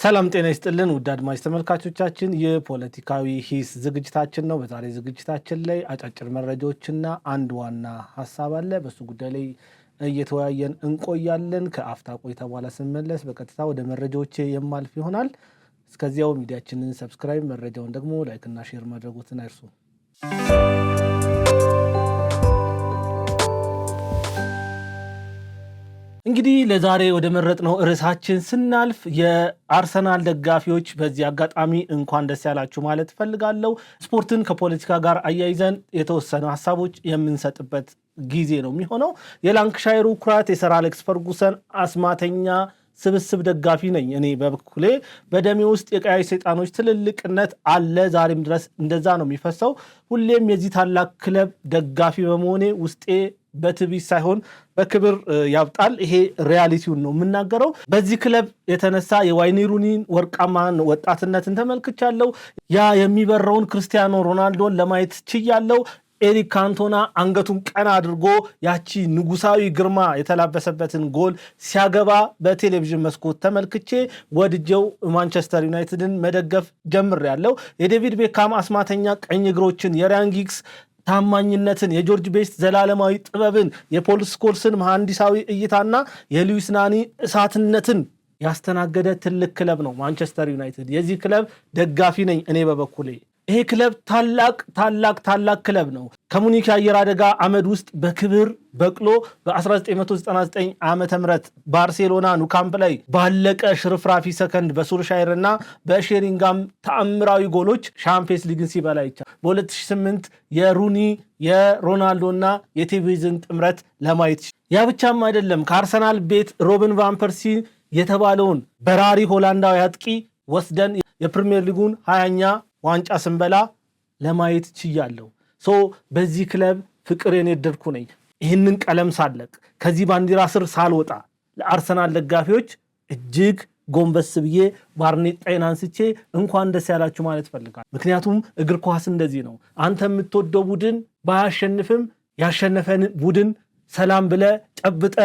ሰላም ጤና ይስጥልን ውድ አድማጭ ተመልካቾቻችን የፖለቲካዊ ሂስ ዝግጅታችን ነው። በዛሬ ዝግጅታችን ላይ አጫጭር መረጃዎችና አንድ ዋና ሐሳብ አለ። በሱ ጉዳይ ላይ እየተወያየን እንቆያለን። ከአፍታ ቆይታ በኋላ ስንመለስ በቀጥታ ወደ መረጃዎች የማልፍ ይሆናል። እስከዚያው ሚዲያችንን ሰብስክራይብ፣ መረጃውን ደግሞ ላይክ እና ሼር ማድረጉትን አይርሱ። እንግዲህ ለዛሬ ወደ መረጥነው ርዕሳችን ስናልፍ የአርሰናል ደጋፊዎች በዚህ አጋጣሚ እንኳን ደስ ያላችሁ ማለት ፈልጋለሁ። ስፖርትን ከፖለቲካ ጋር አያይዘን የተወሰኑ ሐሳቦች የምንሰጥበት ጊዜ ነው የሚሆነው። የላንክሻየሩ ኩራት የሰር አሌክስ ፈርጉሰን አስማተኛ ስብስብ ደጋፊ ነኝ። እኔ በበኩሌ በደሜ ውስጥ የቀያይ ሰይጣኖች ትልልቅነት አለ። ዛሬም ድረስ እንደዛ ነው የሚፈሰው። ሁሌም የዚህ ታላቅ ክለብ ደጋፊ በመሆኔ ውስጤ በትዕቢት ሳይሆን በክብር ያብጣል። ይሄ ሪያሊቲውን ነው የምናገረው። በዚህ ክለብ የተነሳ የዋይኒ ሩኒን ወርቃማ ወጣትነትን ተመልክቻለሁ። ያ የሚበረውን ክርስቲያኖ ሮናልዶን ለማየት ችያለሁ። ኤሪክ ካንቶና አንገቱን ቀና አድርጎ ያቺ ንጉሳዊ ግርማ የተላበሰበትን ጎል ሲያገባ በቴሌቪዥን መስኮት ተመልክቼ ወድጀው ማንቸስተር ዩናይትድን መደገፍ ጀምሬያለሁ። የዴቪድ ቤካም አስማተኛ ቀኝ እግሮችን፣ የራያን ጊግስ ታማኝነትን፣ የጆርጅ ቤስት ዘላለማዊ ጥበብን፣ የፖል ስኮልስን መሐንዲሳዊ እይታና የሉዊስ ናኒ እሳትነትን ያስተናገደ ትልቅ ክለብ ነው ማንቸስተር ዩናይትድ። የዚህ ክለብ ደጋፊ ነኝ እኔ በበኩሌ። ይሄ ክለብ ታላቅ ክለብ ነው። ከሙኒክ የአየር አደጋ አመድ ውስጥ በክብር በቅሎ በ1999 ዓመተ ምህረት ባርሴሎና ኑካምፕ ላይ ባለቀ ሽርፍራፊ ሰከንድ በሱልሻየር እና በሼሪንጋም ተአምራዊ ጎሎች ሻምፒየንስ ሊግን ሲበላ ይቻላል። በ2008 የሩኒ የሮናልዶና የቴቬዝን ጥምረት ለማየት ያ ብቻም አይደለም። ከአርሰናል ቤት ሮብን ቫን ፐርሲ የተባለውን በራሪ ሆላንዳዊ አጥቂ ወስደን የፕሪሚየር ሊጉን 20ኛ ዋንጫ ስንበላ ለማየት ችያለሁ። በዚህ ክለብ ፍቅር የነደድኩ ነኝ። ይህንን ቀለም ሳለቅ ከዚህ ባንዲራ ስር ሳልወጣ ለአርሰናል ደጋፊዎች እጅግ ጎንበስ ብዬ ባርኔጣዬን አንስቼ እንኳን ደስ ያላችሁ ማለት ፈልጋለሁ። ምክንያቱም እግር ኳስ እንደዚህ ነው። አንተ የምትወደው ቡድን ባያሸንፍም ያሸነፈን ቡድን ሰላም ብለ ጨብጠ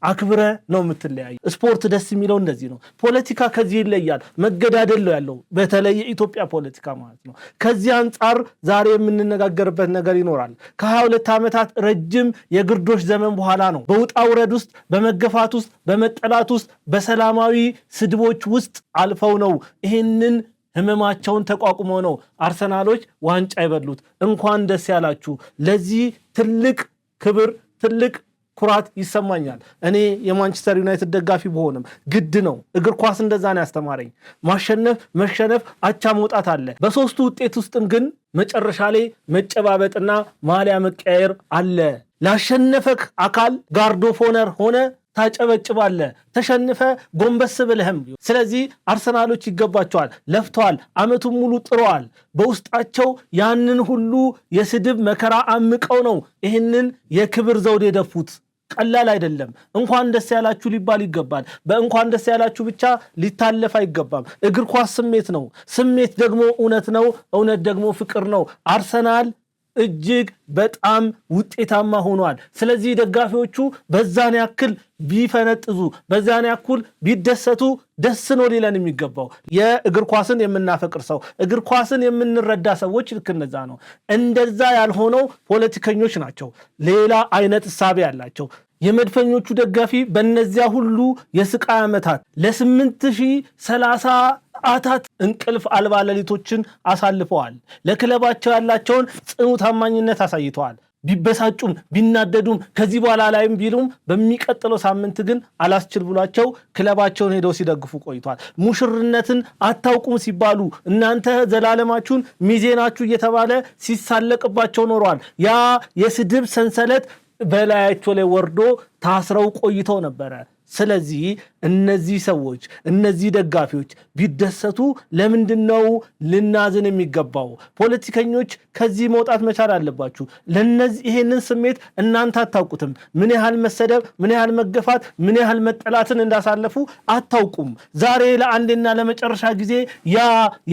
አክብረ ነው የምትለያዩ። ስፖርት ደስ የሚለው እንደዚህ ነው። ፖለቲካ ከዚህ ይለያል። መገዳደል ነው ያለው፣ በተለይ የኢትዮጵያ ፖለቲካ ማለት ነው። ከዚህ አንጻር ዛሬ የምንነጋገርበት ነገር ይኖራል። ከ22 ዓመታት ረጅም የግርዶሽ ዘመን በኋላ ነው በውጣ ውረድ ውስጥ፣ በመገፋት ውስጥ፣ በመጠላት ውስጥ፣ በሰላማዊ ስድቦች ውስጥ አልፈው ነው ይህንን ህመማቸውን ተቋቁመው ነው አርሰናሎች ዋንጫ ይበሉት። እንኳን ደስ ያላችሁ። ለዚህ ትልቅ ክብር፣ ትልቅ ኩራት ይሰማኛል። እኔ የማንቸስተር ዩናይትድ ደጋፊ በሆንም ግድ ነው። እግር ኳስ እንደዛ ነው ያስተማረኝ። ማሸነፍ፣ መሸነፍ፣ አቻ መውጣት አለ። በሶስቱ ውጤት ውስጥም ግን መጨረሻ ላይ መጨባበጥና ማሊያ መቀያየር አለ። ላሸነፈክ አካል ጋርዶ ፎነር ሆነ ታጨበጭባለ፣ ተሸንፈ ጎንበስ ብለህም። ስለዚህ አርሰናሎች ይገባቸዋል። ለፍተዋል፣ አመቱን ሙሉ ጥረዋል። በውስጣቸው ያንን ሁሉ የስድብ መከራ አምቀው ነው ይህንን የክብር ዘውድ የደፉት። ቀላል አይደለም። እንኳን ደስ ያላችሁ ሊባል ይገባል። በእንኳን ደስ ያላችሁ ብቻ ሊታለፍ አይገባም። እግር ኳስ ስሜት ነው። ስሜት ደግሞ እውነት ነው። እውነት ደግሞ ፍቅር ነው። አርሰናል እጅግ በጣም ውጤታማ ሆኗል። ስለዚህ ደጋፊዎቹ በዛን ያክል ቢፈነጥዙ፣ በዛን ያክል ቢደሰቱ ደስ ነው ሊለን የሚገባው። የእግር ኳስን የምናፈቅር ሰው፣ እግር ኳስን የምንረዳ ሰዎች ልክ እንደዛ ነው። እንደዛ ያልሆነው ፖለቲከኞች ናቸው። ሌላ አይነት እሳቤ ያላቸው። የመድፈኞቹ ደጋፊ በእነዚያ ሁሉ የስቃይ ዓመታት ለ8030 ሰዓታት እንቅልፍ አልባ ሌሊቶችን አሳልፈዋል። ለክለባቸው ያላቸውን ጽኑ ታማኝነት አሳይተዋል። ቢበሳጩም ቢናደዱም ከዚህ በኋላ ላይም ቢሉም በሚቀጥለው ሳምንት ግን አላስችል ብሏቸው ክለባቸውን ሄደው ሲደግፉ ቆይቷል። ሙሽርነትን አታውቁም ሲባሉ እናንተ ዘላለማችሁን ሚዜናችሁ እየተባለ ሲሳለቅባቸው ኖረዋል። ያ የስድብ ሰንሰለት በላያቸው ላይ ወርዶ ታስረው ቆይተው ነበረ። ስለዚህ እነዚህ ሰዎች እነዚህ ደጋፊዎች ቢደሰቱ ለምንድነው ልናዝን የሚገባው? ፖለቲከኞች ከዚህ መውጣት መቻል አለባችሁ። ለነዚህ ይሄንን ስሜት እናንተ አታውቁትም። ምን ያህል መሰደብ፣ ምን ያህል መገፋት፣ ምን ያህል መጠላትን እንዳሳለፉ አታውቁም። ዛሬ ለአንዴና ለመጨረሻ ጊዜ ያ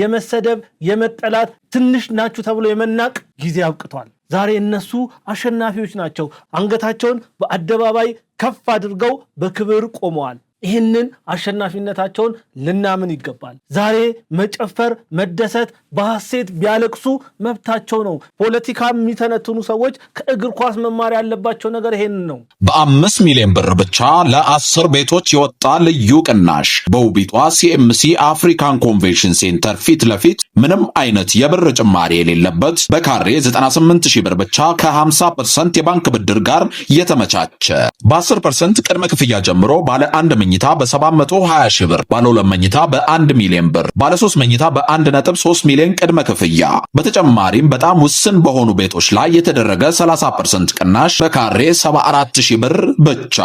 የመሰደብ የመጠላት ትንሽ ናችሁ ተብሎ የመናቅ ጊዜ አብቅቷል። ዛሬ እነሱ አሸናፊዎች ናቸው። አንገታቸውን በአደባባይ ከፍ አድርገው በክብር ቆመዋል። ይህንን አሸናፊነታቸውን ልናምን ይገባል። ዛሬ መጨፈር፣ መደሰት፣ በሐሴት ቢያለቅሱ መብታቸው ነው። ፖለቲካ የሚተነትኑ ሰዎች ከእግር ኳስ መማር ያለባቸው ነገር ይሄን ነው። በ5 ሚሊዮን ብር ብቻ ለ10 ቤቶች የወጣ ልዩ ቅናሽ በውቢቷ ሲኤምሲ አፍሪካን ኮንቬንሽን ሴንተር ፊት ለፊት ምንም አይነት የብር ጭማሪ የሌለበት በካሬ 98,000 ብር ብቻ ከ50% የባንክ ብድር ጋር የተመቻቸ በ10% ቅድመ ክፍያ ጀምሮ ባለ 1 መኝታ በ720 ሺህ ብር፣ ባለ 2 መኝታ በ1 ሚሊዮን ብር፣ ባለ 3 መኝታ በ1.3 ሚሊዮን ቅድመ ክፍያ። በተጨማሪም በጣም ውስን በሆኑ ቤቶች ላይ የተደረገ 30% ቅናሽ በካሬ 74,000 ብር ብቻ።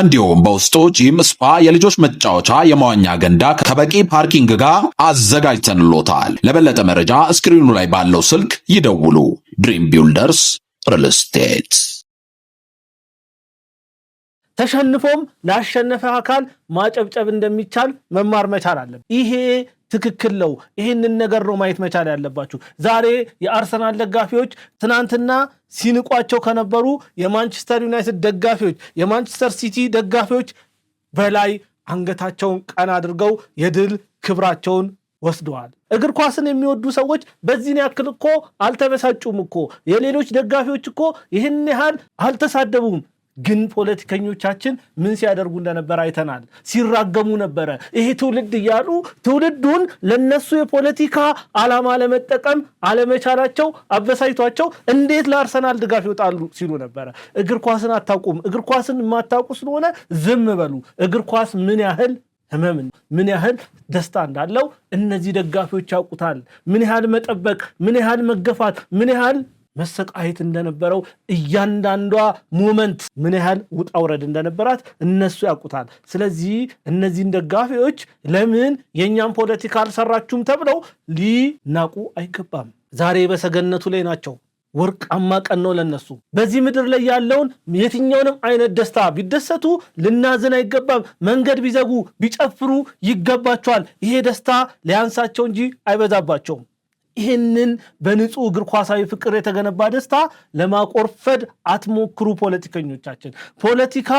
እንዲሁም በውስጡ ጂም፣ ስፓ፣ የልጆች መጫወቻ፣ የመዋኛ ገንዳ ከበቂ ፓርኪንግ ጋር አዘጋጅተንሎታል። ለበለጠ መረጃ ስክሪኑ ላይ ባለው ስልክ ይደውሉ። ድሪም ቢልደርስ ሪል ስቴት። ተሸንፎም ላሸነፈ አካል ማጨብጨብ እንደሚቻል መማር መቻል አለበት። ይሄ ትክክል ነው። ይህንን ነገር ነው ማየት መቻል ያለባችሁ። ዛሬ የአርሰናል ደጋፊዎች ትናንትና ሲንቋቸው ከነበሩ የማንቸስተር ዩናይትድ ደጋፊዎች፣ የማንቸስተር ሲቲ ደጋፊዎች በላይ አንገታቸውን ቀና አድርገው የድል ክብራቸውን ወስደዋል። እግር ኳስን የሚወዱ ሰዎች በዚህን ያክል እኮ አልተበሳጩም እኮ። የሌሎች ደጋፊዎች እኮ ይህን ያህል አልተሳደቡም። ግን ፖለቲከኞቻችን ምን ሲያደርጉ እንደነበር አይተናል። ሲራገሙ ነበረ። ይሄ ትውልድ እያሉ ትውልዱን ለነሱ የፖለቲካ ዓላማ ለመጠቀም አለመቻላቸው አበሳይቷቸው እንዴት ለአርሰናል ድጋፍ ይወጣሉ ሲሉ ነበረ። እግር ኳስን አታውቁም፣ እግር ኳስን የማታውቁ ስለሆነ ዝም በሉ። እግር ኳስ ምን ያህል ህመም፣ ምን ያህል ደስታ እንዳለው እነዚህ ደጋፊዎች ያውቁታል። ምን ያህል መጠበቅ፣ ምን ያህል መገፋት፣ ምን ያህል መሰቃየት እንደነበረው እያንዳንዷ ሞመንት ምን ያህል ውጣ ውረድ እንደነበራት እነሱ ያውቁታል። ስለዚህ እነዚህን ደጋፊዎች ለምን የእኛም ፖለቲካ አልሰራችሁም ተብለው ሊናቁ አይገባም። ዛሬ በሰገነቱ ላይ ናቸው። ወርቃማ ቀን ነው ለነሱ። በዚህ ምድር ላይ ያለውን የትኛውንም አይነት ደስታ ቢደሰቱ ልናዝን አይገባም። መንገድ ቢዘጉ ቢጨፍሩ ይገባቸዋል። ይሄ ደስታ ሊያንሳቸው እንጂ አይበዛባቸውም። ይህንን በንጹህ እግር ኳሳዊ ፍቅር የተገነባ ደስታ ለማቆርፈድ አትሞክሩ ፖለቲከኞቻችን። ፖለቲካ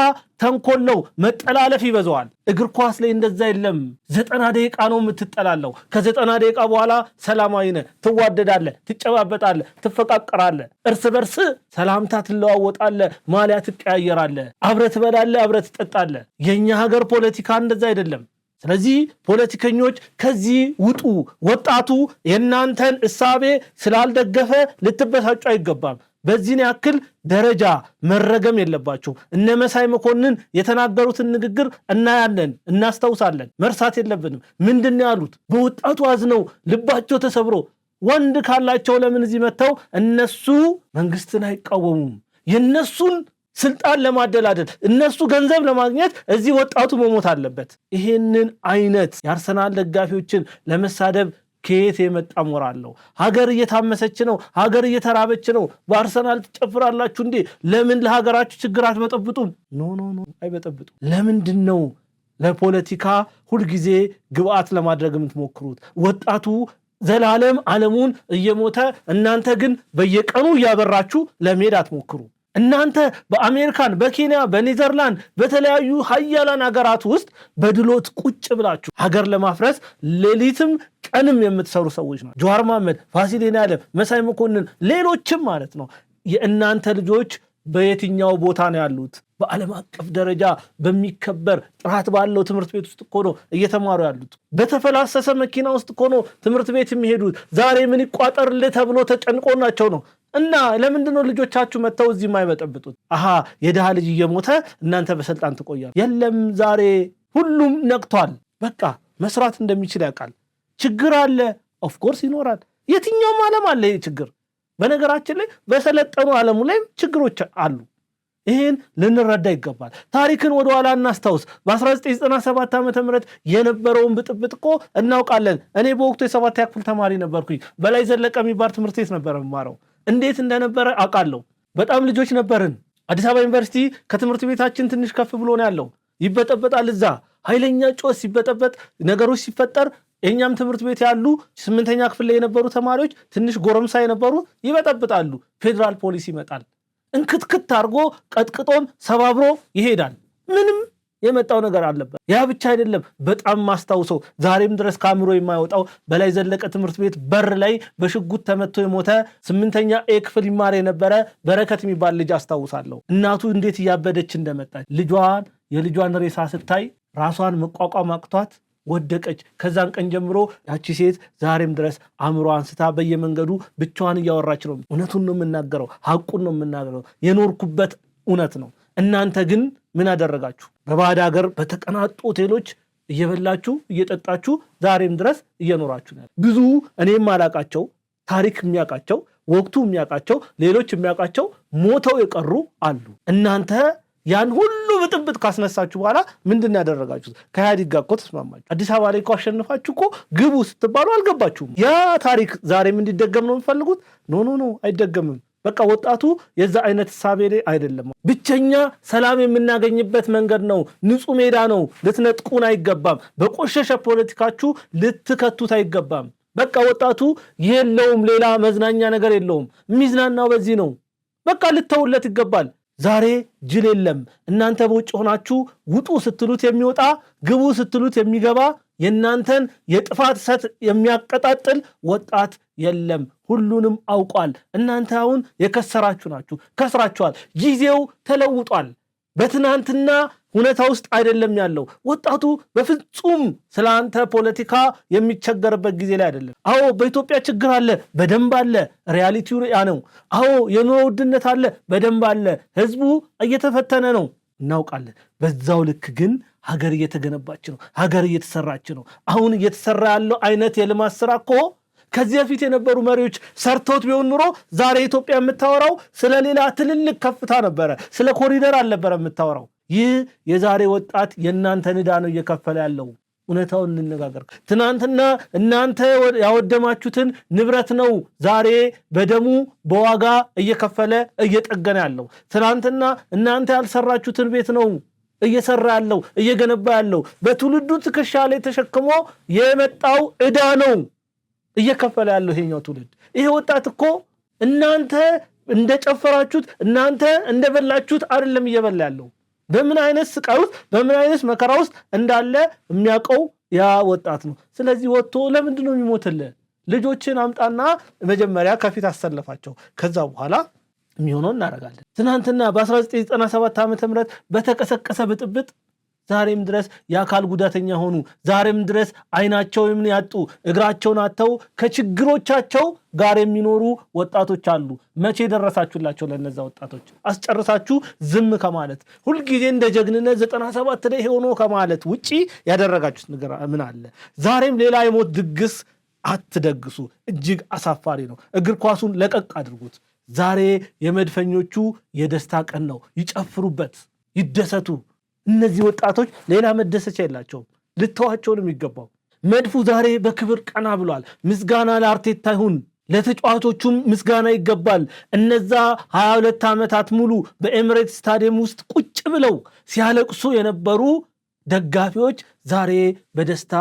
ተንኮል ነው፣ መጠላለፍ ይበዛዋል። እግር ኳስ ላይ እንደዛ የለም። 90 ደቂቃ ነው የምትጠላለው። ከ90 ደቂቃ በኋላ ሰላማዊ ነህ፣ ትዋደዳለህ፣ ትጨባበጣለህ፣ ትፈቃቀራለህ፣ እርስ በርስ ሰላምታ ትለዋወጣለህ፣ ማሊያ ትቀያየራለህ፣ አብረህ ትበላለህ፣ አብረህ ትጠጣለህ። የኛ ሀገር ፖለቲካ እንደዛ አይደለም። ስለዚህ ፖለቲከኞች ከዚህ ውጡ። ወጣቱ የእናንተን እሳቤ ስላልደገፈ ልትበሳጩ አይገባም። በዚህን ያክል ደረጃ መረገም የለባቸው። እነ መሳይ መኮንን የተናገሩትን ንግግር እናያለን፣ እናስታውሳለን፣ መርሳት የለብንም። ምንድን ያሉት? በወጣቱ አዝነው ልባቸው ተሰብሮ ወንድ ካላቸው ለምን እዚህ መጥተው እነሱ መንግስትን አይቃወሙም? የነሱን ስልጣን ለማደላደል እነሱ ገንዘብ ለማግኘት እዚህ ወጣቱ መሞት አለበት? ይሄንን አይነት የአርሰናል ደጋፊዎችን ለመሳደብ ከየት የመጣ ሞራል ነው? ሀገር እየታመሰች ነው፣ ሀገር እየተራበች ነው። በአርሰናል ትጨፍራላችሁ እንዴ? ለምን ለሀገራችሁ ችግር አትበጠብጡም? ኖ አይበጠብጡም። ለምንድን ነው ለፖለቲካ ሁልጊዜ ግብአት ለማድረግ የምትሞክሩት? ወጣቱ ዘላለም ዓለሙን እየሞተ እናንተ ግን በየቀኑ እያበራችሁ ለመሄድ አትሞክሩ። እናንተ በአሜሪካን፣ በኬንያ፣ በኔዘርላንድ በተለያዩ ሀያላን ሀገራት ውስጥ በድሎት ቁጭ ብላችሁ ሀገር ለማፍረስ ሌሊትም ቀንም የምትሰሩ ሰዎች ናቸው። ጀዋር መሐመድ፣ ፋሲል የኔዓለም፣ መሳይ መኮንን፣ ሌሎችም ማለት ነው። የእናንተ ልጆች በየትኛው ቦታ ነው ያሉት? በዓለም አቀፍ ደረጃ በሚከበር ጥራት ባለው ትምህርት ቤት ውስጥ እኮ ነው እየተማሩ ያሉት። በተፈላሰሰ መኪና ውስጥ እኮ ነው ትምህርት ቤት የሚሄዱት። ዛሬ ምን ይቋጠርልህ ተብሎ ተጨንቆናቸው ነው። እና ለምንድነው ልጆቻችሁ መተው እዚህ የማይበጠብጡት? የድሃ ልጅ እየሞተ እናንተ በስልጣን ትቆያል? የለም፣ ዛሬ ሁሉም ነቅቷል። በቃ መስራት እንደሚችል ያውቃል። ችግር አለ፣ ኦፍኮርስ ይኖራል። የትኛውም ዓለም አለ ይህ ችግር። በነገራችን ላይ በሰለጠኑ ዓለሙ ላይ ችግሮች አሉ። ይህን ልንረዳ ይገባል። ታሪክን ወደ ኋላ እናስታውስ። በ1997 ዓ.ም የነበረውን ብጥብጥ እኮ እናውቃለን። እኔ በወቅቱ የ7ኛ ክፍል ተማሪ ነበርኩኝ። በላይ ዘለቀ የሚባል ትምህርት ቤት ነበር የምማረው። እንዴት እንደነበረ አውቃለሁ። በጣም ልጆች ነበርን። አዲስ አበባ ዩኒቨርሲቲ ከትምህርት ቤታችን ትንሽ ከፍ ብሎ ነው ያለው። ይበጠበጣል። እዛ ኃይለኛ ጮህ ሲበጠበጥ ነገሮች ሲፈጠር የኛም ትምህርት ቤት ያሉ 8ኛ ክፍል ላይ የነበሩ ተማሪዎች ትንሽ ጎረምሳ የነበሩ ይበጠብጣሉ። ፌዴራል ፖሊስ ይመጣል። እንክትክት አድርጎ ቀጥቅጦን ሰባብሮ ይሄዳል። ምንም የመጣው ነገር አለበት። ያ ብቻ አይደለም። በጣም ማስታውሰው ዛሬም ድረስ ካምሮ የማይወጣው በላይ ዘለቀ ትምህርት ቤት በር ላይ በሽጉጥ ተመቶ የሞተ 8ኛ ኤ ክፍል ይማር የነበረ በረከት የሚባል ልጅ አስታውሳለሁ። እናቱ እንዴት እያበደች እንደመጣች የልጇን ሬሳ ስታይ ራሷን መቋቋም አቅቷት ወደቀች። ከዛን ቀን ጀምሮ ያቺ ሴት ዛሬም ድረስ አእምሮ አንስታ በየመንገዱ ብቻዋን እያወራች ነው። እውነቱን ነው የምናገረው፣ ሐቁን ነው የምናገረው። የኖርኩበት እውነት ነው። እናንተ ግን ምን አደረጋችሁ? በባዕድ ሀገር በተቀናጡ ሆቴሎች እየበላችሁ እየጠጣችሁ ዛሬም ድረስ እየኖራችሁ ነው። ብዙ እኔም አላቃቸው ታሪክ የሚያውቃቸው ወቅቱ የሚያውቃቸው ሌሎች የሚያውቃቸው ሞተው የቀሩ አሉ። እናንተ ያን ሁሉ ብጥብጥ ካስነሳችሁ በኋላ ምንድን ያደረጋችሁት? ከኢህአዴግ ጋር እኮ ተስማማችሁ። አዲስ አበባ ላይ እኮ አሸንፋችሁ እኮ ግቡ ስትባሉ አልገባችሁም። ያ ታሪክ ዛሬም እንዲደገም ነው የምፈልጉት? ኖ አይደገምም። በቃ ወጣቱ የዛ አይነት ሳቤ ላይ አይደለም። ብቸኛ ሰላም የምናገኝበት መንገድ ነው። ንጹህ ሜዳ ነው። ልትነጥቁን አይገባም። በቆሸሸ ፖለቲካችሁ ልትከቱት አይገባም። በቃ ወጣቱ የለውም፣ ሌላ መዝናኛ ነገር የለውም። የሚዝናናው በዚህ ነው። በቃ ልተውለት ይገባል። ዛሬ ጅል የለም። እናንተ በውጭ ሆናችሁ ውጡ ስትሉት የሚወጣ ግቡ ስትሉት የሚገባ የእናንተን የጥፋት እሳት የሚያቀጣጥል ወጣት የለም። ሁሉንም አውቋል። እናንተ አሁን የከሰራችሁ ናችሁ፣ ከስራችኋል። ጊዜው ተለውጧል። በትናንትና ሁኔታ ውስጥ አይደለም ያለው ወጣቱ። በፍጹም ስለ አንተ ፖለቲካ የሚቸገርበት ጊዜ ላይ አይደለም። አዎ በኢትዮጵያ ችግር አለ፣ በደንብ አለ። ሪያሊቲው ያ ነው። አዎ የኑሮ ውድነት አለ፣ በደንብ አለ። ህዝቡ እየተፈተነ ነው፣ እናውቃለን። በዛው ልክ ግን ሀገር እየተገነባች ነው፣ ሀገር እየተሰራች ነው። አሁን እየተሰራ ያለው አይነት የልማት ስራ እኮ ከዚህ በፊት የነበሩ መሪዎች ሰርተውት ቢሆን ኑሮ ዛሬ ኢትዮጵያ የምታወራው ስለ ሌላ ትልልቅ ከፍታ ነበረ፣ ስለ ኮሪደር አልነበረ የምታወራው። ይህ የዛሬ ወጣት የእናንተን ዕዳ ነው እየከፈለ ያለው። እውነታውን እንነጋገር። ትናንትና እናንተ ያወደማችሁትን ንብረት ነው ዛሬ በደሙ በዋጋ እየከፈለ እየጠገነ ያለው። ትናንትና እናንተ ያልሰራችሁትን ቤት ነው እየሰራ ያለው እየገነባ ያለው። በትውልዱ ትከሻ ላይ ተሸክሞ የመጣው ዕዳ ነው እየከፈለ ያለው ይሄኛው ትውልድ። ይሄ ወጣት እኮ እናንተ እንደጨፈራችሁት እናንተ እንደበላችሁት አይደለም እየበላ ያለው። በምን አይነት ስቃይ ውስጥ በምን አይነት መከራ ውስጥ እንዳለ የሚያውቀው ያ ወጣት ነው። ስለዚህ ወጥቶ ለምንድን ነው የሚሞትልህ? ልጆችን አምጣና መጀመሪያ ከፊት አሰለፋቸው። ከዛ በኋላ የሚሆነው እናደርጋለን። ትናንትና በ1997 ዓ.ም በተቀሰቀሰ ብጥብጥ ዛሬም ድረስ የአካል ጉዳተኛ ሆኑ። ዛሬም ድረስ አይናቸው ምን ያጡ እግራቸውን አጥተው ከችግሮቻቸው ጋር የሚኖሩ ወጣቶች አሉ። መቼ ደረሳችሁላቸው? ለነዛ ወጣቶች አስጨርሳችሁ ዝም ከማለት ሁልጊዜ እንደ ጀግንነት 97 ላይ ሆኖ ከማለት ውጪ ያደረጋችሁት ነገር ምን አለ? ዛሬም ሌላ የሞት ድግስ አትደግሱ። እጅግ አሳፋሪ ነው። እግር ኳሱን ለቀቅ አድርጉት። ዛሬ የመድፈኞቹ የደስታ ቀን ነው። ይጨፍሩበት፣ ይደሰቱ። እነዚህ ወጣቶች ሌላ መደሰቻ የላቸውም። ልተዋቸው ነው የሚገባው። መድፉ ዛሬ በክብር ቀና ብሏል። ምስጋና ለአርቴታ ይሁን፣ ለተጫዋቾቹም ምስጋና ይገባል። እነዛ 22 ዓመታት ሙሉ በኤሚሬትስ ስታዲየም ውስጥ ቁጭ ብለው ሲያለቅሱ የነበሩ ደጋፊዎች ዛሬ በደስታ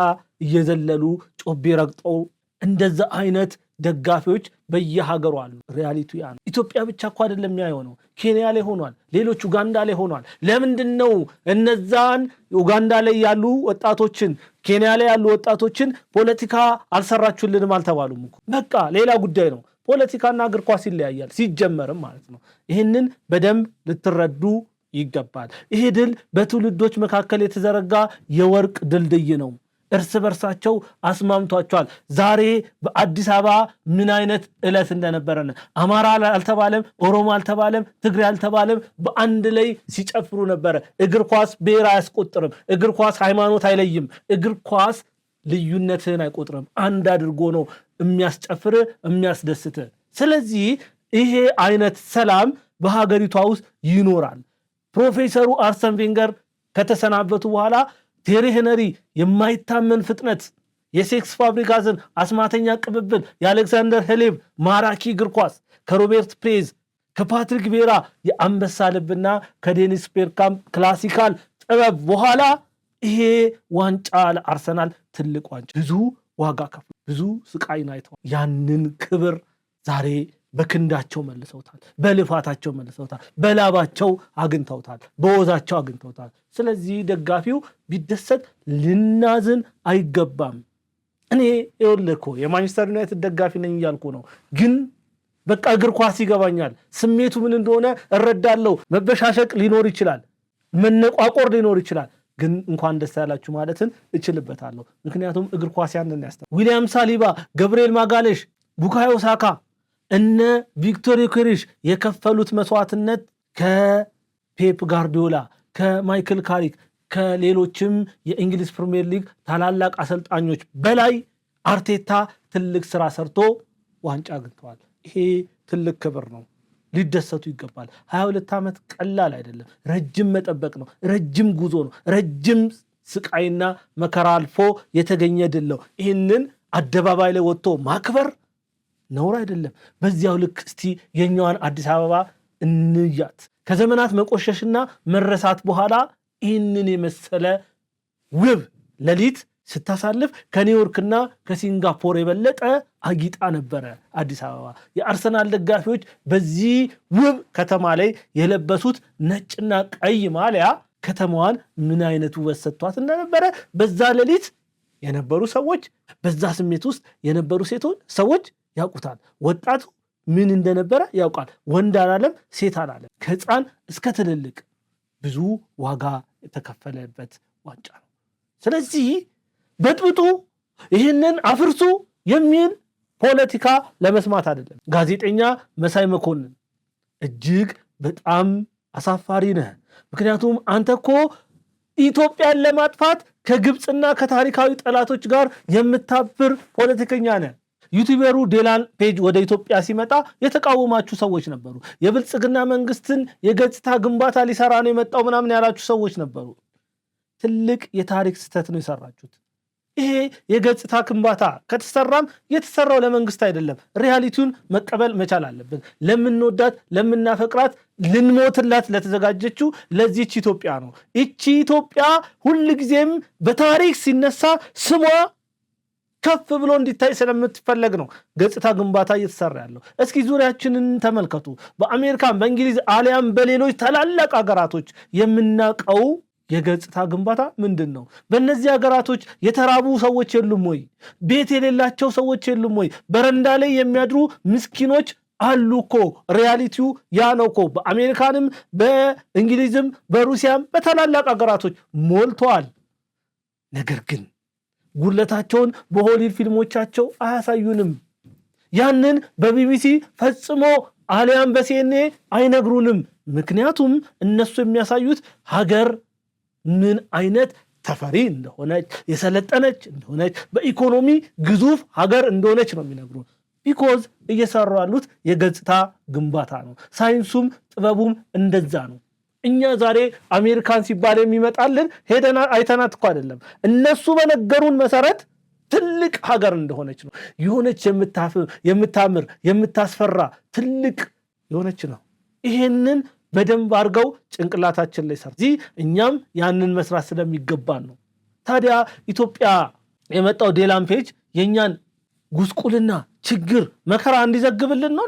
እየዘለሉ ጮቤ ረግጠው እንደዛ አይነት ደጋፊዎች በየሀገሩ አሉ። ሪያሊቲ ያ ነው። ኢትዮጵያ ብቻ እኮ አይደለም ያየው፣ ኬንያ ላይ ሆኗል፣ ሌሎች ኡጋንዳ ላይ ሆኗል። ለምንድነው እነዛን ኡጋንዳ ላይ ያሉ ወጣቶችን ኬንያ ላይ ያሉ ወጣቶችን ፖለቲካ አልሰራችሁልንም አልተባሉም እኮ? በቃ ሌላ ጉዳይ ነው። ፖለቲካና እግር ኳስ ይለያያል ሲጀመርም ማለት ነው። ይህንን በደንብ ልትረዱ ይገባል። ይሄ ድል በትውልዶች መካከል የተዘረጋ የወርቅ ድልድይ ነው። እርስ በርሳቸው አስማምቷቸዋል። ዛሬ በአዲስ አበባ ምን አይነት ዕለት እንደነበረን አማራ አልተባለም፣ ኦሮሞ አልተባለም፣ ትግሬ አልተባለም፣ በአንድ ላይ ሲጨፍሩ ነበረ። እግር ኳስ ብሔር አያስቆጥርም። እግር ኳስ ሃይማኖት አይለይም። እግር ኳስ ልዩነትን አይቆጥርም። አንድ አድርጎ ነው የሚያስጨፍር የሚያስደስት። ስለዚህ ይሄ አይነት ሰላም በሀገሪቷ ውስጥ ይኖራል። ፕሮፌሰሩ አርሰን ቬንገር ከተሰናበቱ በኋላ ቴሪ ሄነሪ የማይታመን ፍጥነት፣ የሴክስ ፋብሪጋዝን አስማተኛ ቅብብል፣ የአሌክሳንደር ሄሌቭ ማራኪ እግር ኳስ፣ ከሮቤርት ፕሬዝ ከፓትሪክ ቬራ የአንበሳ ልብና ከዴኒስ ቤርካምፕ ክላሲካል ጥበብ በኋላ ይሄ ዋንጫ ለአርሰናል ትልቅ ዋንጫ። ብዙ ዋጋ ከፍሎ ብዙ ስቃይን አይተዋል። ያንን ክብር ዛሬ በክንዳቸው መልሰውታል፣ በልፋታቸው መልሰውታል፣ በላባቸው አግኝተውታል፣ በወዛቸው አግኝተውታል። ስለዚህ ደጋፊው ቢደሰት ልናዝን አይገባም። እኔ ይወልኮ የማንቸስተር ዩናይትድ ደጋፊ ነኝ እያልኩ ነው፣ ግን በቃ እግር ኳስ ይገባኛል፣ ስሜቱ ምን እንደሆነ እረዳለሁ። መበሻሸቅ ሊኖር ይችላል፣ መነቋቆር ሊኖር ይችላል፣ ግን እንኳን ደስ ያላችሁ ማለትን እችልበታለሁ። ምክንያቱም እግር ኳስ ያንን ያስተምራል። ዊሊያም ሳሊባ፣ ገብርኤል ማጋሌሽ፣ ቡካዮ ሳካ፣ እነ ቪክቶር ዮኬሬሽ የከፈሉት መስዋዕትነት ከፔፕ ጋርዲዮላ፣ ከማይክል ካሪክ፣ ከሌሎችም የእንግሊዝ ፕሪሚየር ሊግ ታላላቅ አሰልጣኞች በላይ አርቴታ ትልቅ ስራ ሰርቶ ዋንጫ አግኝተዋል። ይሄ ትልቅ ክብር ነው፣ ሊደሰቱ ይገባል። 22 ዓመት ቀላል አይደለም፣ ረጅም መጠበቅ ነው፣ ረጅም ጉዞ ነው፣ ረጅም ስቃይና መከራ አልፎ የተገኘ ድል ነው። ይህንን አደባባይ ላይ ወጥቶ ማክበር ነውር አይደለም። በዚያው ልክ እስቲ የኛዋን አዲስ አበባ እንያት። ከዘመናት መቆሸሽና መረሳት በኋላ ይህንን የመሰለ ውብ ሌሊት ስታሳልፍ ከኒውዮርክና ከሲንጋፖር የበለጠ አጊጣ ነበረ አዲስ አበባ። የአርሰናል ደጋፊዎች በዚህ ውብ ከተማ ላይ የለበሱት ነጭና ቀይ ማሊያ ከተማዋን ምን አይነት ውበት ሰጥቷት እንደነበረ በዛ ሌሊት የነበሩ ሰዎች፣ በዛ ስሜት ውስጥ የነበሩ ሰዎች ያውቁታል። ወጣቱ ምን እንደነበረ ያውቃል። ወንድ አላለም፣ ሴት አላለም፣ ከህፃን እስከ ትልልቅ ብዙ ዋጋ የተከፈለበት ዋንጫ ነው። ስለዚህ በጥብጡ ይህንን አፍርሱ የሚል ፖለቲካ ለመስማት አይደለም። ጋዜጠኛ መሳይ መኮንን እጅግ በጣም አሳፋሪ ነህ። ምክንያቱም አንተ እኮ ኢትዮጵያን ለማጥፋት ከግብፅና ከታሪካዊ ጠላቶች ጋር የምታብር ፖለቲከኛ ነህ። ዩቲዩበሩ ዴላን ፔጅ ወደ ኢትዮጵያ ሲመጣ የተቃወማችሁ ሰዎች ነበሩ። የብልጽግና መንግስትን የገጽታ ግንባታ ሊሰራ ነው የመጣው ምናምን ያላችሁ ሰዎች ነበሩ። ትልቅ የታሪክ ስህተት ነው የሰራችሁት። ይሄ የገጽታ ግንባታ ከተሰራም የተሰራው ለመንግስት አይደለም። ሪያሊቲውን መቀበል መቻል አለብን። ለምንወዳት ለምናፈቅራት ልንሞትላት ለተዘጋጀችው ለዚህች ኢትዮጵያ ነው። እቺ ኢትዮጵያ ሁልጊዜም በታሪክ ሲነሳ ስሟ ከፍ ብሎ እንዲታይ ስለምትፈለግ ነው ገጽታ ግንባታ እየተሰራ ያለው። እስኪ ዙሪያችንን ተመልከቱ። በአሜሪካን፣ በእንግሊዝ አሊያም በሌሎች ታላላቅ ሀገራቶች የምናውቀው የገጽታ ግንባታ ምንድን ነው? በእነዚህ ሀገራቶች የተራቡ ሰዎች የሉም ወይ? ቤት የሌላቸው ሰዎች የሉም ወይ? በረንዳ ላይ የሚያድሩ ምስኪኖች አሉ እኮ። ሪያሊቲው ያ ነው እኮ። በአሜሪካንም በእንግሊዝም በሩሲያም በታላላቅ ሀገራቶች ሞልተዋል። ነገር ግን ጉለታቸውን በሆሊውድ ፊልሞቻቸው አያሳዩንም። ያንን በቢቢሲ ፈጽሞ አሊያም በሲኤንኤ አይነግሩንም። ምክንያቱም እነሱ የሚያሳዩት ሀገር ምን አይነት ተፈሪ እንደሆነች፣ የሰለጠነች እንደሆነች፣ በኢኮኖሚ ግዙፍ ሀገር እንደሆነች ነው የሚነግሩን። ቢኮዝ እየሰሩ ያሉት የገጽታ ግንባታ ነው። ሳይንሱም ጥበቡም እንደዛ ነው። እኛ ዛሬ አሜሪካን ሲባል የሚመጣልን ሄደና አይተናት እኮ አይደለም። እነሱ በነገሩን መሰረት ትልቅ ሀገር እንደሆነች ነው። የሆነች የምታምር የምታስፈራ ትልቅ የሆነች ነው። ይሄንን በደንብ አድርገው ጭንቅላታችን ላይ ሰርዚ እኛም ያንን መስራት ስለሚገባን ነው። ታዲያ ኢትዮጵያ የመጣው ዴላን ፔጅ የኛን ጉስቁልና፣ ችግር፣ መከራ እንዲዘግብልን ነው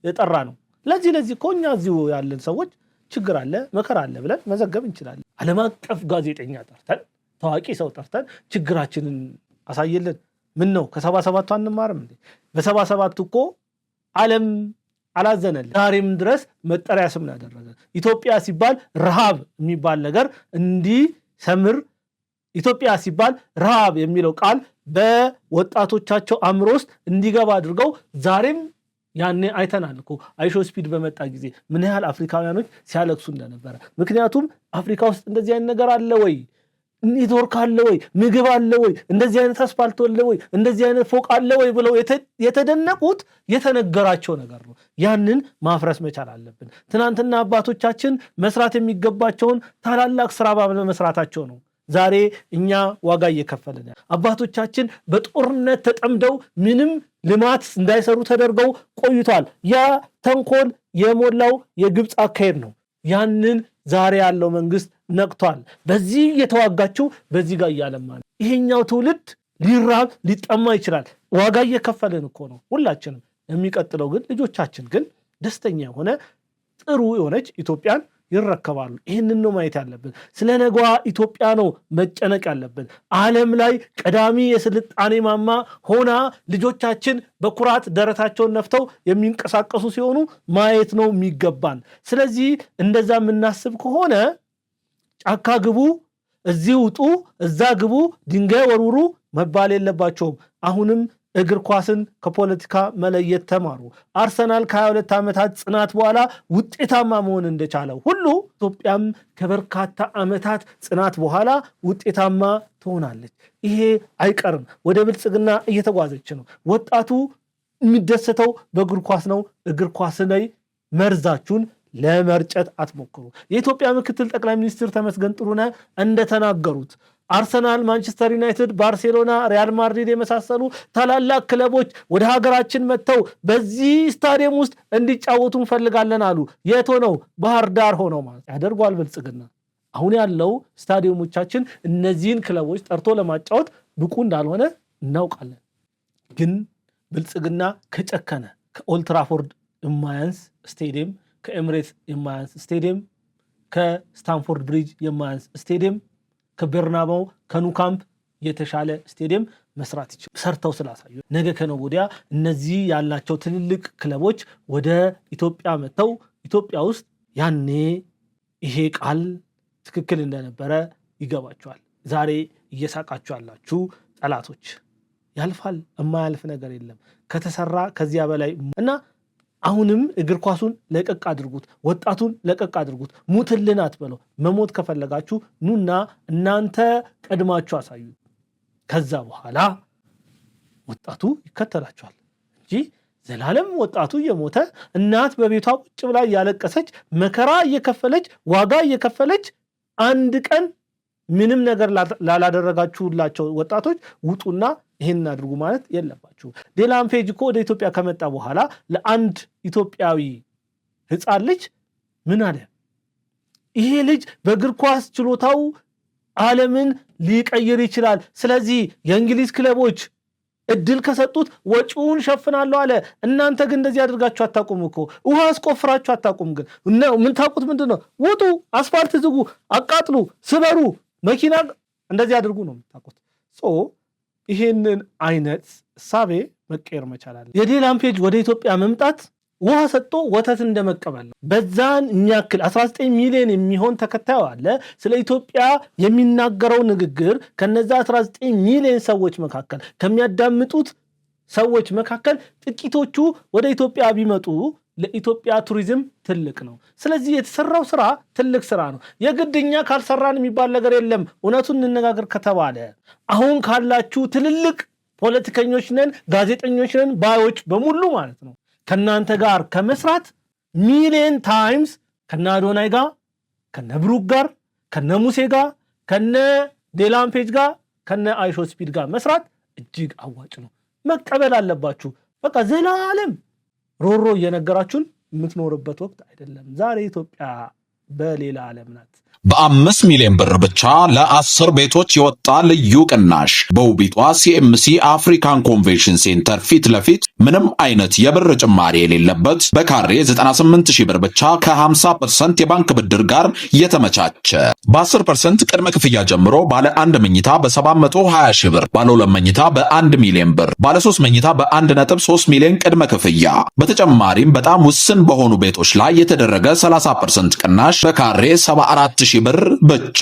የጠራ ነው። ለዚህ እኮ እኛ እዚሁ ያለን ሰዎች ችግር አለ መከራ አለ ብለን መዘገብ እንችላለን። ዓለም አቀፍ ጋዜጠኛ ጠርተን ታዋቂ ሰው ጠርተን ችግራችንን አሳየልን። ምን ነው ከ77ቱ አንማርም እንዴ? በ77ቱ እኮ ዓለም አላዘነልን። ዛሬም ድረስ መጠሪያ ስም ያደረገ ኢትዮጵያ ሲባል ረሃብ የሚባል ነገር እንዲሰምር፣ ኢትዮጵያ ሲባል ረሃብ የሚለው ቃል በወጣቶቻቸው አእምሮ ውስጥ እንዲገባ አድርገው ዛሬም ያኔ አይተናል እኮ አይሾ ስፒድ በመጣ ጊዜ ምን ያህል አፍሪካውያኖች ሲያለቅሱ እንደነበረ። ምክንያቱም አፍሪካ ውስጥ እንደዚህ አይነት ነገር አለ ወይ? ኔትወርክ አለ ወይ? ምግብ አለ ወይ? እንደዚህ አይነት አስፋልት አለ ወይ? እንደዚህ አይነት ፎቅ አለ ወይ ብለው የተደነቁት የተነገራቸው ነገር ነው። ያንን ማፍረስ መቻል አለብን። ትናንትና አባቶቻችን መስራት የሚገባቸውን ታላላቅ ስራ በመስራታቸው ነው ዛሬ እኛ ዋጋ እየከፈልን። አባቶቻችን በጦርነት ተጠምደው ምንም ልማት እንዳይሰሩ ተደርገው ቆይቷል። ያ ተንኮል የሞላው የግብፅ አካሄድ ነው። ያንን ዛሬ ያለው መንግስት ነቅቷል። በዚህ እየተዋጋችው በዚህ ጋር እያለማ ነው። ይሄኛው ትውልድ ሊራብ ሊጠማ ይችላል። ዋጋ እየከፈልን እኮ ነው ሁላችንም። የሚቀጥለው ግን ልጆቻችን ግን ደስተኛ የሆነ ጥሩ የሆነች ኢትዮጵያን ይረከባሉ። ይህንን ነው ማየት ያለብን። ስለ ነገዋ ኢትዮጵያ ነው መጨነቅ ያለብን። ዓለም ላይ ቀዳሚ የስልጣኔ ማማ ሆና ልጆቻችን በኩራት ደረታቸውን ነፍተው የሚንቀሳቀሱ ሲሆኑ ማየት ነው የሚገባን። ስለዚህ እንደዛ የምናስብ ከሆነ ጫካ ግቡ፣ እዚህ ውጡ፣ እዛ ግቡ፣ ድንጋይ ወርውሩ መባል የለባቸውም። አሁንም እግር ኳስን ከፖለቲካ መለየት ተማሩ። አርሰናል ከ22 ዓመታት ጽናት በኋላ ውጤታማ መሆን እንደቻለው ሁሉ ኢትዮጵያም ከበርካታ ዓመታት ጽናት በኋላ ውጤታማ ትሆናለች። ይሄ አይቀርም። ወደ ብልጽግና እየተጓዘች ነው። ወጣቱ የሚደሰተው በእግር ኳስ ነው። እግር ኳስ ላይ መርዛችሁን ለመርጨት አትሞክሩ። የኢትዮጵያ ምክትል ጠቅላይ ሚኒስትር ተመስገን ጥሩነህ እንደተናገሩት አርሰናል፣ ማንቸስተር ዩናይትድ፣ ባርሴሎና፣ ሪያል ማድሪድ የመሳሰሉ ታላላቅ ክለቦች ወደ ሀገራችን መጥተው በዚህ ስታዲየም ውስጥ እንዲጫወቱ እንፈልጋለን አሉ። የት ሆነው? ባህር ዳር ሆነው ማለት ያደርጓል ብልጽግና። አሁን ያለው ስታዲየሞቻችን እነዚህን ክለቦች ጠርቶ ለማጫወት ብቁ እንዳልሆነ እናውቃለን። ግን ብልጽግና ከጨከነ ከኦልትራፎርድ የማያንስ ስቴዲየም፣ ከኤምሬትስ የማያንስ ስቴዲየም፣ ከስታንፎርድ ብሪጅ የማያንስ ስቴዲየም፣ ከበርናባው ከኑካምፕ የተሻለ ስቴዲየም መስራት ይችላል። ሰርተው ስላሳዩ ነገ ከነገ ወዲያ እነዚህ ያላቸው ትልልቅ ክለቦች ወደ ኢትዮጵያ መጥተው ኢትዮጵያ ውስጥ ያኔ ይሄ ቃል ትክክል እንደነበረ ይገባቸዋል። ዛሬ እየሳቃችሁ ያላችሁ ጠላቶች ያልፋል፣ የማያልፍ ነገር የለም ከተሰራ ከዚያ በላይ እና አሁንም እግር ኳሱን ለቀቅ አድርጉት፣ ወጣቱን ለቀቅ አድርጉት። ሙትልን አትበለው። መሞት ከፈለጋችሁ ኑና እናንተ ቀድማችሁ አሳዩ። ከዛ በኋላ ወጣቱ ይከተላችኋል እንጂ ዘላለም ወጣቱ እየሞተ እናት በቤቷ ቁጭ ብላ እያለቀሰች መከራ እየከፈለች ዋጋ እየከፈለች አንድ ቀን ምንም ነገር ላላደረጋችሁላቸው ወጣቶች ውጡና ይሄን አድርጉ ማለት የለባችሁ። ዴላን ፔጅ እኮ ወደ ኢትዮጵያ ከመጣ በኋላ ለአንድ ኢትዮጵያዊ ሕፃን ልጅ ምን አለ? ይሄ ልጅ በእግር ኳስ ችሎታው ዓለምን ሊቀይር ይችላል። ስለዚህ የእንግሊዝ ክለቦች እድል ከሰጡት ወጪውን ሸፍናለሁ አለ። እናንተ ግን እንደዚህ አድርጋችሁ አታቁም እኮ። ውሃ አስቆፍራችሁ አታቁም። ግን ምን ታቁት ምንድን ነው? ውጡ፣ አስፋልት ዝጉ፣ አቃጥሉ፣ ስበሩ፣ መኪና እንደዚህ አድርጉ ነው የምታቁት። ይሄንን አይነት እሳቤ መቀየር መቻላል። የዴላን ፔጅ ወደ ኢትዮጵያ መምጣት ውሃ ሰጥቶ ወተት እንደመቀበል ነው። በዛን የሚያክል 19 ሚሊዮን የሚሆን ተከታዩ አለ። ስለ ኢትዮጵያ የሚናገረው ንግግር ከነዛ 19 ሚሊዮን ሰዎች መካከል ከሚያዳምጡት ሰዎች መካከል ጥቂቶቹ ወደ ኢትዮጵያ ቢመጡ ለኢትዮጵያ ቱሪዝም ትልቅ ነው። ስለዚህ የተሰራው ስራ ትልቅ ስራ ነው። የግድኛ ካልሰራን የሚባል ነገር የለም። እውነቱን እንነጋገር ከተባለ አሁን ካላችሁ ትልልቅ ፖለቲከኞች ነን፣ ጋዜጠኞች ነን ባዮች በሙሉ ማለት ነው ከናንተ ጋር ከመስራት ሚሊየን ታይምስ ከነ አዶናይ ጋር ከነ ብሩክ ጋር ከነ ሙሴ ጋር ከነ ዴላን ፔጅ ጋር ከነ አይሾ ስፒድ ጋር መስራት እጅግ አዋጭ ነው። መቀበል አለባችሁ። በቃ ዘላለም ሮሮ እየነገራችሁን የምትኖርበት ወቅት አይደለም። ዛሬ ኢትዮጵያ በሌላ ዓለም ናት። በ5 ሚሊዮን ብር ብቻ ለ10 ቤቶች የወጣ ልዩ ቅናሽ በውቢቷ ሲኤምሲ አፍሪካን ኮንቬንሽን ሴንተር ፊት ለፊት ምንም አይነት የብር ጭማሪ የሌለበት በካሬ 98,000 ብር ብቻ ከ50% የባንክ ብድር ጋር የተመቻቸ በ10% ቅድመ ክፍያ ጀምሮ ባለ 1 መኝታ በ720,000 ብር፣ ባለ 2 መኝታ በ1 ሚሊዮን ብር፣ ባለ 3 መኝታ በ1.3 ሚሊዮን ቅድመ ክፍያ። በተጨማሪም በጣም ውስን በሆኑ ቤቶች ላይ የተደረገ 30% ቅናሽ በካሬ 74,000 ብር ብቻ።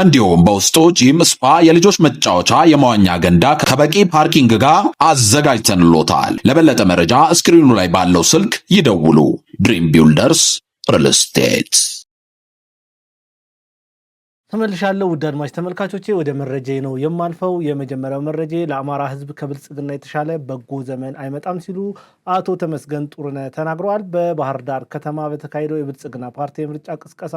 እንዲሁም በውስጡ ጂም፣ ስፓ፣ የልጆች መጫወቻ፣ የመዋኛ ገንዳ ከበቂ ፓርኪንግ ጋር አዘጋጅተንሎታል። ለበለጠ መረጃ ስክሪኑ ላይ ባለው ስልክ ይደውሉ። ድሪም ቢልደርስ ሪል ስቴት። ተመልሻለሁ ውድ አድማጭ ተመልካቾቼ፣ ወደ መረጃ ነው የማልፈው። የመጀመሪያው መረጃ ለአማራ ሕዝብ ከብልጽግና የተሻለ በጎ ዘመን አይመጣም ሲሉ አቶ ተመስገን ጥሩነህ ተናግረዋል። በባህር ዳር ከተማ በተካሄደው የብልጽግና ፓርቲ የምርጫ ቅስቀሳ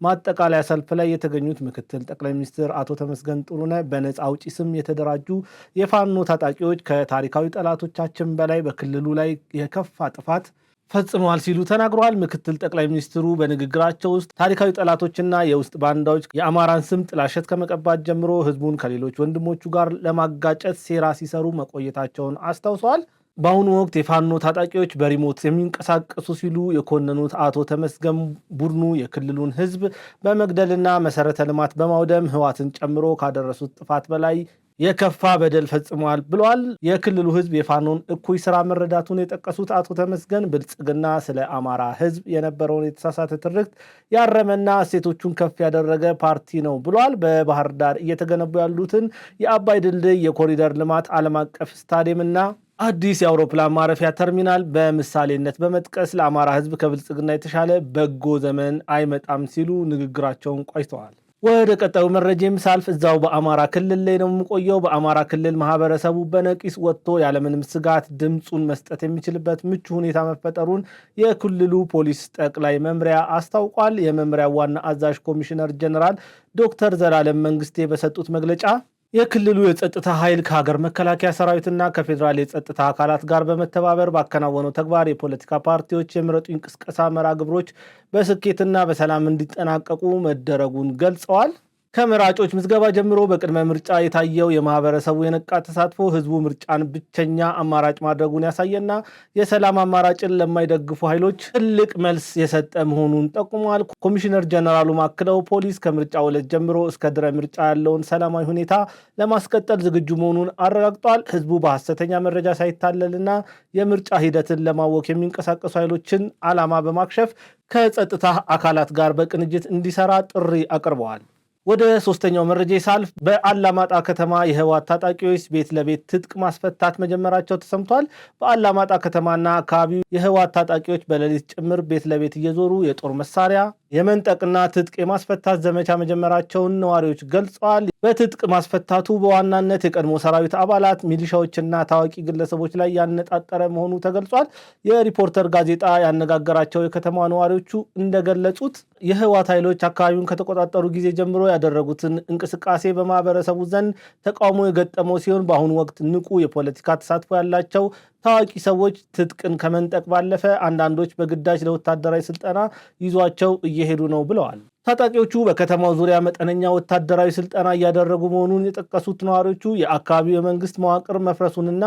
ማጠቃለያ ሰልፍ ላይ የተገኙት ምክትል ጠቅላይ ሚኒስትር አቶ ተመስገን ጥሩነህ በነፃ አውጪ ስም የተደራጁ የፋኖ ታጣቂዎች ከታሪካዊ ጠላቶቻችን በላይ በክልሉ ላይ የከፋ ጥፋት ፈጽመዋል ሲሉ ተናግረዋል። ምክትል ጠቅላይ ሚኒስትሩ በንግግራቸው ውስጥ ታሪካዊ ጠላቶችና የውስጥ ባንዳዎች የአማራን ስም ጥላሸት ከመቀባት ጀምሮ ህዝቡን ከሌሎች ወንድሞቹ ጋር ለማጋጨት ሴራ ሲሰሩ መቆየታቸውን አስታውሰዋል። በአሁኑ ወቅት የፋኖ ታጣቂዎች በሪሞት የሚንቀሳቀሱ ሲሉ የኮነኑት አቶ ተመስገን ቡድኑ የክልሉን ህዝብ በመግደልና መሰረተ ልማት በማውደም ህወሓትን ጨምሮ ካደረሱት ጥፋት በላይ የከፋ በደል ፈጽሟል ብለዋል። የክልሉ ህዝብ የፋኖን እኩይ ስራ መረዳቱን የጠቀሱት አቶ ተመስገን ብልጽግና ስለ አማራ ህዝብ የነበረውን የተሳሳተ ትርክት ያረመና እሴቶቹን ከፍ ያደረገ ፓርቲ ነው ብለዋል። በባህር ዳር እየተገነቡ ያሉትን የአባይ ድልድይ፣ የኮሪደር ልማት፣ ዓለም አቀፍ ስታዲየምና አዲስ የአውሮፕላን ማረፊያ ተርሚናል በምሳሌነት በመጥቀስ ለአማራ ህዝብ ከብልጽግና የተሻለ በጎ ዘመን አይመጣም ሲሉ ንግግራቸውን ቋጭተዋል። ወደ ቀጣዩ መረጃም ሳልፍ እዛው በአማራ ክልል ላይ ነው የምቆየው። በአማራ ክልል ማህበረሰቡ በነቂስ ወጥቶ ያለምንም ስጋት ድምፁን መስጠት የሚችልበት ምቹ ሁኔታ መፈጠሩን የክልሉ ፖሊስ ጠቅላይ መምሪያ አስታውቋል። የመምሪያው ዋና አዛዥ ኮሚሽነር ጀነራል ዶክተር ዘላለም መንግስቴ በሰጡት መግለጫ የክልሉ የጸጥታ ኃይል ከሀገር መከላከያ ሰራዊትና ከፌዴራል የጸጥታ አካላት ጋር በመተባበር ባከናወነው ተግባር የፖለቲካ ፓርቲዎች የምረጡኝ ቅስቀሳ መርሃ ግብሮች በስኬትና በሰላም እንዲጠናቀቁ መደረጉን ገልጸዋል። ከመራጮች ምዝገባ ጀምሮ በቅድመ ምርጫ የታየው የማህበረሰቡ የነቃ ተሳትፎ ህዝቡ ምርጫን ብቸኛ አማራጭ ማድረጉን ያሳየና የሰላም አማራጭን ለማይደግፉ ኃይሎች ትልቅ መልስ የሰጠ መሆኑን ጠቁሟል። ኮሚሽነር ጀነራሉ ማክለው ፖሊስ ከምርጫ ዕለት ጀምሮ እስከ ድረ ምርጫ ያለውን ሰላማዊ ሁኔታ ለማስቀጠል ዝግጁ መሆኑን አረጋግጧል። ህዝቡ በሐሰተኛ መረጃ ሳይታለልና የምርጫ ሂደትን ለማወክ የሚንቀሳቀሱ ኃይሎችን ዓላማ በማክሸፍ ከጸጥታ አካላት ጋር በቅንጅት እንዲሰራ ጥሪ አቅርበዋል። ወደ ሶስተኛው መረጃ ሳልፍ በአላማጣ ከተማ የህወሓት ታጣቂዎች ቤት ለቤት ትጥቅ ማስፈታት መጀመራቸው ተሰምቷል። በአላማጣ ከተማና አካባቢው የህወሓት ታጣቂዎች በሌሊት ጭምር ቤት ለቤት እየዞሩ የጦር መሳሪያ የመንጠቅና ትጥቅ የማስፈታት ዘመቻ መጀመራቸውን ነዋሪዎች ገልጸዋል። በትጥቅ ማስፈታቱ በዋናነት የቀድሞ ሰራዊት አባላት፣ ሚሊሻዎችና ታዋቂ ግለሰቦች ላይ ያነጣጠረ መሆኑ ተገልጿል። የሪፖርተር ጋዜጣ ያነጋገራቸው የከተማ ነዋሪዎቹ እንደገለጹት የህወሓት ኃይሎች አካባቢውን ከተቆጣጠሩ ጊዜ ጀምሮ ያደረጉትን እንቅስቃሴ በማህበረሰቡ ዘንድ ተቃውሞ የገጠመው ሲሆን በአሁኑ ወቅት ንቁ የፖለቲካ ተሳትፎ ያላቸው ታዋቂ ሰዎች ትጥቅን ከመንጠቅ ባለፈ አንዳንዶች በግዳጅ ለወታደራዊ ስልጠና ይዟቸው እየሄዱ ነው ብለዋል። ታጣቂዎቹ በከተማው ዙሪያ መጠነኛ ወታደራዊ ስልጠና እያደረጉ መሆኑን የጠቀሱት ነዋሪዎቹ የአካባቢው የመንግስት መዋቅር መፍረሱንና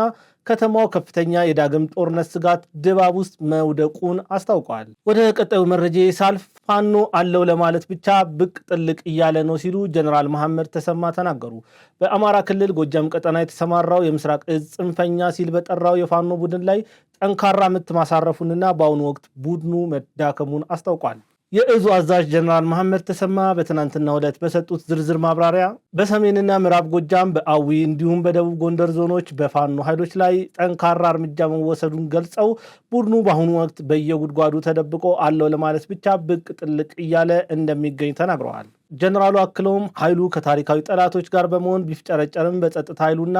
ከተማው ከፍተኛ የዳግም ጦርነት ስጋት ድባብ ውስጥ መውደቁን አስታውቀዋል። ወደ ቀጣዩ መረጃ ሳልፍ ፋኖ አለው ለማለት ብቻ ብቅ ጥልቅ እያለ ነው ሲሉ ጀነራል መሐመድ ተሰማ ተናገሩ። በአማራ ክልል ጎጃም ቀጠና የተሰማራው የምስራቅ እዝ ጽንፈኛ ሲል በጠራው የፋኖ ቡድን ላይ ጠንካራ ምት ማሳረፉንና በአሁኑ ወቅት ቡድኑ መዳከሙን አስታውቋል። የእዙ አዛዥ ጀነራል መሐመድ ተሰማ በትናንትናው ዕለት በሰጡት ዝርዝር ማብራሪያ በሰሜንና ምዕራብ ጎጃም፣ በአዊ እንዲሁም በደቡብ ጎንደር ዞኖች በፋኖ ኃይሎች ላይ ጠንካራ እርምጃ መወሰዱን ገልጸው ቡድኑ በአሁኑ ወቅት በየጉድጓዱ ተደብቆ አለው ለማለት ብቻ ብቅ ጥልቅ እያለ እንደሚገኝ ተናግረዋል። ጀነራሉ አክለውም ኃይሉ ከታሪካዊ ጠላቶች ጋር በመሆን ቢፍጨረጨርም በጸጥታ ኃይሉና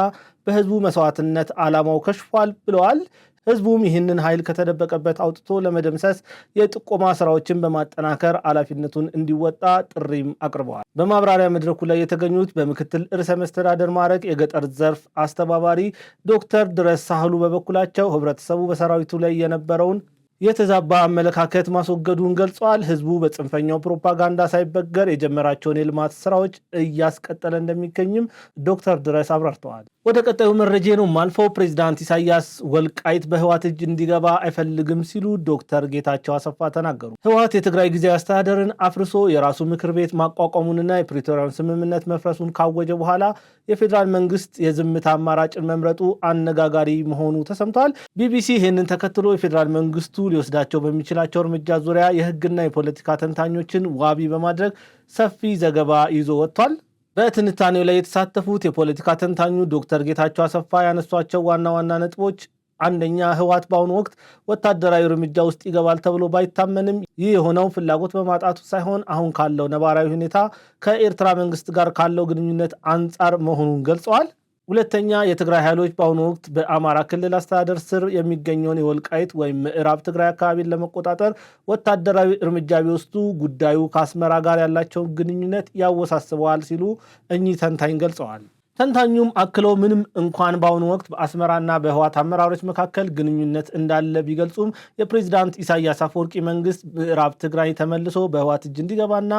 በህዝቡ መስዋዕትነት ዓላማው ከሽፏል ብለዋል። ህዝቡም ይህንን ኃይል ከተደበቀበት አውጥቶ ለመደምሰስ የጥቆማ ስራዎችን በማጠናከር ኃላፊነቱን እንዲወጣ ጥሪም አቅርበዋል። በማብራሪያ መድረኩ ላይ የተገኙት በምክትል ርዕሰ መስተዳደር ማዕረግ የገጠር ዘርፍ አስተባባሪ ዶክተር ድረስ ሳህሉ በበኩላቸው ህብረተሰቡ በሰራዊቱ ላይ የነበረውን የተዛባ አመለካከት ማስወገዱን ገልጸዋል። ህዝቡ በጽንፈኛው ፕሮፓጋንዳ ሳይበገር የጀመራቸውን የልማት ስራዎች እያስቀጠለ እንደሚገኝም ዶክተር ድረስ አብራርተዋል። ወደ ቀጣዩ መረጃ ነው ማልፈው። ፕሬዚዳንት ኢሳያስ ወልቃይት በህወሓት እጅ እንዲገባ አይፈልግም ሲሉ ዶክተር ጌታቸው አሰፋ ተናገሩ። ህወሓት የትግራይ ጊዜያዊ አስተዳደርን አፍርሶ የራሱ ምክር ቤት ማቋቋሙንና የፕሪቶሪያን ስምምነት መፍረሱን ካወጀ በኋላ የፌዴራል መንግስት የዝምታ አማራጭን መምረጡ አነጋጋሪ መሆኑ ተሰምቷል። ቢቢሲ ይህንን ተከትሎ የፌዴራል መንግስቱ ሊወስዳቸው በሚችላቸው እርምጃ ዙሪያ የህግና የፖለቲካ ተንታኞችን ዋቢ በማድረግ ሰፊ ዘገባ ይዞ ወጥቷል። በትንታኔው ላይ የተሳተፉት የፖለቲካ ተንታኙ ዶክተር ጌታቸው አሰፋ ያነሷቸው ዋና ዋና ነጥቦች፣ አንደኛ ህወሓት በአሁኑ ወቅት ወታደራዊ እርምጃ ውስጥ ይገባል ተብሎ ባይታመንም ይህ የሆነው ፍላጎት በማጣቱ ሳይሆን አሁን ካለው ነባራዊ ሁኔታ ከኤርትራ መንግስት ጋር ካለው ግንኙነት አንጻር መሆኑን ገልጸዋል። ሁለተኛ የትግራይ ኃይሎች በአሁኑ ወቅት በአማራ ክልል አስተዳደር ስር የሚገኘውን የወልቃይት ወይም ምዕራብ ትግራይ አካባቢን ለመቆጣጠር ወታደራዊ እርምጃ ቢወስዱ ጉዳዩ ከአስመራ ጋር ያላቸውን ግንኙነት ያወሳስበዋል ሲሉ እኚህ ተንታኝ ገልጸዋል። ተንታኙም አክለው ምንም እንኳን በአሁኑ ወቅት በአስመራና በህወሓት አመራሮች መካከል ግንኙነት እንዳለ ቢገልጹም የፕሬዚዳንት ኢሳያስ አፈወርቂ መንግስት ምዕራብ ትግራይ ተመልሶ በህወሓት እጅ እንዲገባና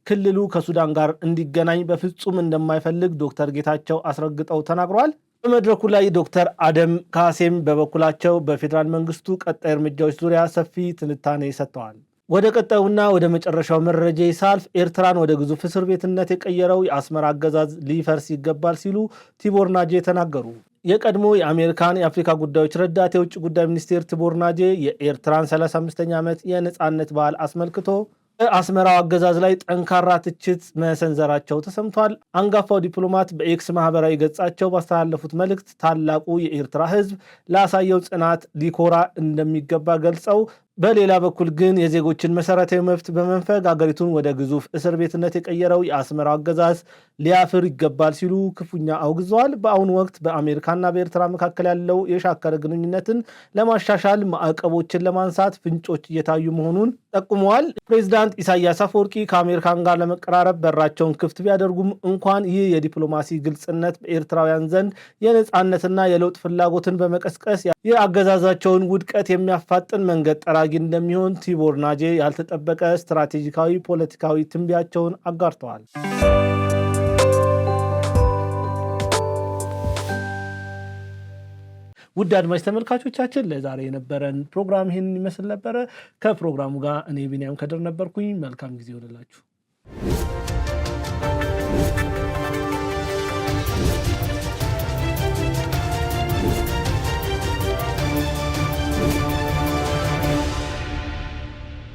ክልሉ ከሱዳን ጋር እንዲገናኝ በፍጹም እንደማይፈልግ ዶክተር ጌታቸው አስረግጠው ተናግረዋል። በመድረኩ ላይ ዶክተር አደም ካሴም በበኩላቸው በፌዴራል መንግስቱ ቀጣይ እርምጃዎች ዙሪያ ሰፊ ትንታኔ ሰጥተዋል። ወደ ቀጣዩና ወደ መጨረሻው መረጃ ሳልፍ ኤርትራን ወደ ግዙፍ እስር ቤትነት የቀየረው የአስመራ አገዛዝ ሊፈርስ ይገባል ሲሉ ቲቦር ናጄ ተናገሩ። የቀድሞ የአሜሪካን የአፍሪካ ጉዳዮች ረዳት የውጭ ጉዳይ ሚኒስቴር ቲቦር ናጄ የኤርትራን 35ኛ ዓመት የነጻነት በዓል አስመልክቶ በአስመራው አገዛዝ ላይ ጠንካራ ትችት መሰንዘራቸው ተሰምቷል። አንጋፋው ዲፕሎማት በኤክስ ማህበራዊ ገጻቸው ባስተላለፉት መልእክት ታላቁ የኤርትራ ሕዝብ ላሳየው ጽናት ሊኮራ እንደሚገባ ገልጸው በሌላ በኩል ግን የዜጎችን መሰረታዊ መብት በመንፈግ አገሪቱን ወደ ግዙፍ እስር ቤትነት የቀየረው የአስመራው አገዛዝ ሊያፍር ይገባል ሲሉ ክፉኛ አውግዘዋል። በአሁኑ ወቅት በአሜሪካና በኤርትራ መካከል ያለው የሻከረ ግንኙነትን ለማሻሻል ማዕቀቦችን ለማንሳት ፍንጮች እየታዩ መሆኑን ጠቁመዋል። ፕሬዚዳንት ኢሳያስ አፈወርቂ ከአሜሪካን ጋር ለመቀራረብ በራቸውን ክፍት ቢያደርጉም እንኳን ይህ የዲፕሎማሲ ግልጽነት በኤርትራውያን ዘንድ የነጻነትና የለውጥ ፍላጎትን በመቀስቀስ የአገዛዛቸውን ውድቀት የሚያፋጥን መንገድ ጠራጊ እንደሚሆን ቲቦር ናጄ ያልተጠበቀ ስትራቴጂካዊ ፖለቲካዊ ትንቢያቸውን አጋርተዋል። ውድ አድማጭ ተመልካቾቻችን ለዛሬ የነበረን ፕሮግራም ይህንን ይመስል ነበረ። ከፕሮግራሙ ጋር እኔ ቢኒያም ከድር ነበርኩኝ። መልካም ጊዜ ይሁንላችሁ።